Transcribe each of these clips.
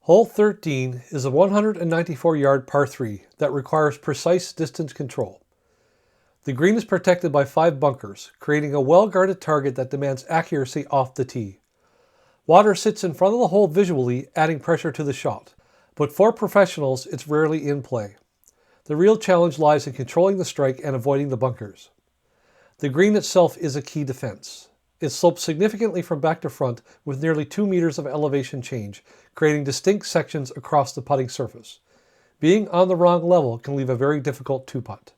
Hole 13 is a 194-yard par 3 that requires precise distance control. The green is protected by 5 bunkers, creating a well-guarded target that demands accuracy off the tee. Water sits in front of the hole visually, adding pressure to the shot, but for professionals, it's rarely in play. The real challenge lies in controlling the strike and avoiding the bunkers. The green itself is a key defense. It slopes significantly from back to front with nearly 2 meters of elevation change, creating distinct sections across the putting surface. Being on the wrong level can leave a very difficult 2-putt.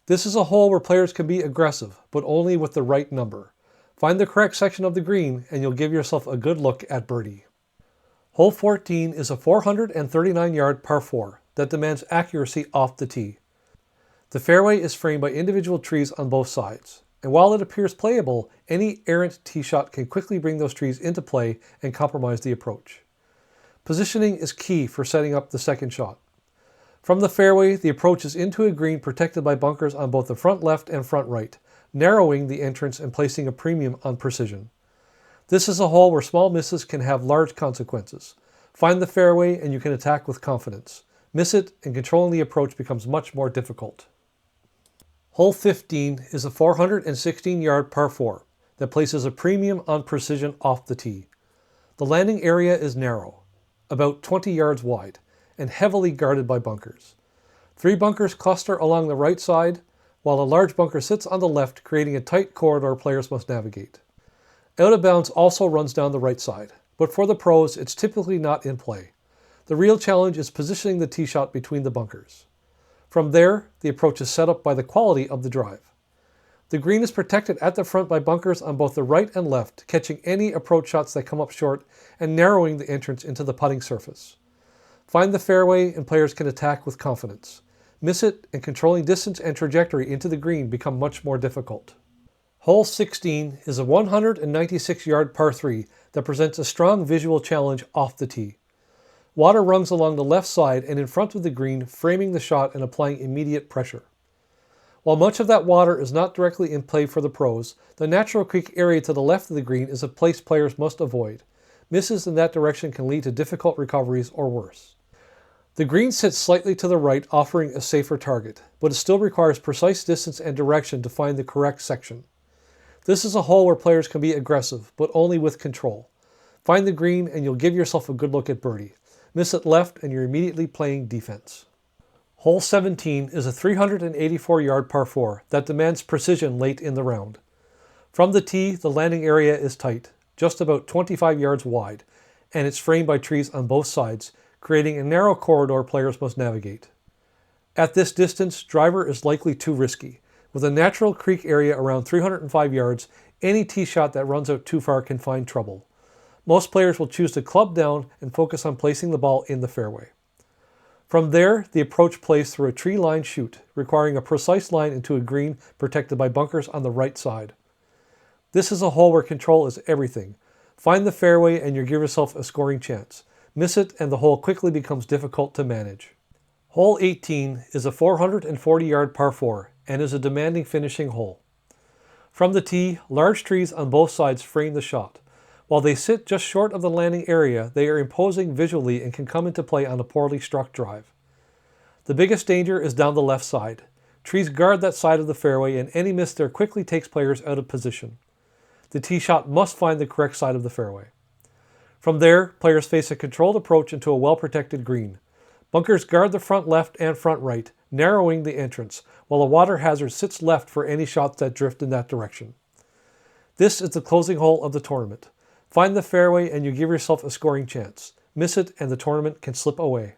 This is a hole where players can be aggressive, but only with the right number. Find the correct section of the green and you'll give yourself a good look at birdie. Hole 14 is a 439-yard par 4 that demands accuracy off the tee. The fairway is framed by individual trees on both sides, and while it appears playable, any errant tee shot can quickly bring those trees into play and compromise the approach. Positioning is key for setting up the second shot. From the fairway, the approach is into a green protected by bunkers on both the front left and front right, narrowing the entrance and placing a premium on precision. This is a hole where small misses can have large consequences. Find the fairway and you can attack with confidence. Miss it and controlling the approach becomes much more difficult. Hole 15 is a 416-yard par 4 that places a premium on precision off the tee. The landing area is narrow, about 20 yards wide, and heavily guarded by bunkers. 3 bunkers cluster along the right side, while a large bunker sits on the left, creating a tight corridor players must navigate. Out of bounds also runs down the right side, but for the pros, it's typically not in play. The real challenge is positioning the tee shot between the bunkers. From there, the approach is set up by the quality of the drive. The green is protected at the front by bunkers on both the right and left, catching any approach shots that come up short and narrowing the entrance into the putting surface. Find the fairway and players can attack with confidence. Miss it and controlling distance and trajectory into the green become much more difficult. Hole 16 is a 196-yard par 3 that presents a strong visual challenge off the tee. Water runs along the left side and in front of the green, framing the shot and applying immediate pressure. While much of that water is not directly in play for the pros, the natural creek area to the left of the green is a place players must avoid. Misses in that direction can lead to difficult recoveries or worse. The green sits slightly to the right, offering a safer target, but it still requires precise distance and direction to find the correct section. This is a hole where players can be aggressive, but only with control. Find the green and you'll give yourself a good look at birdie. Miss it left and you're immediately playing defense. Hole 17 is a 384-yard par 4 that demands precision late in the round. From the tee, the landing area is tight, just about 25 yards wide, and it's framed by trees on both sides, creating a narrow corridor players must navigate. At this distance, driver is likely too risky. With a natural creek area around 305 yards, any tee shot that runs out too far can find trouble. Most players will choose to club down and focus on placing the ball in the fairway. From there, the approach plays through a tree-lined chute, requiring a precise line into a green protected by bunkers on the right side. This is a hole where control is everything. Find the fairway and you give yourself a scoring chance. Miss it and the hole quickly becomes difficult to manage. Hole 18 is a 440-yard par 4 and is a demanding finishing hole. From the tee, large trees on both sides frame the shot. While they sit just short of the landing area, they are imposing visually and can come into play on a poorly struck drive. The biggest danger is down the left side. Trees guard that side of the fairway and any miss there quickly takes players out of position. The tee shot must find the correct side of the fairway. From there, players face a controlled approach into a well-protected green. Bunkers guard the front left and front right, narrowing the entrance, while a water hazard sits left for any shots that drift in that direction. This is the closing hole of the tournament. Find the fairway and you give yourself a scoring chance. Miss it and the tournament can slip away.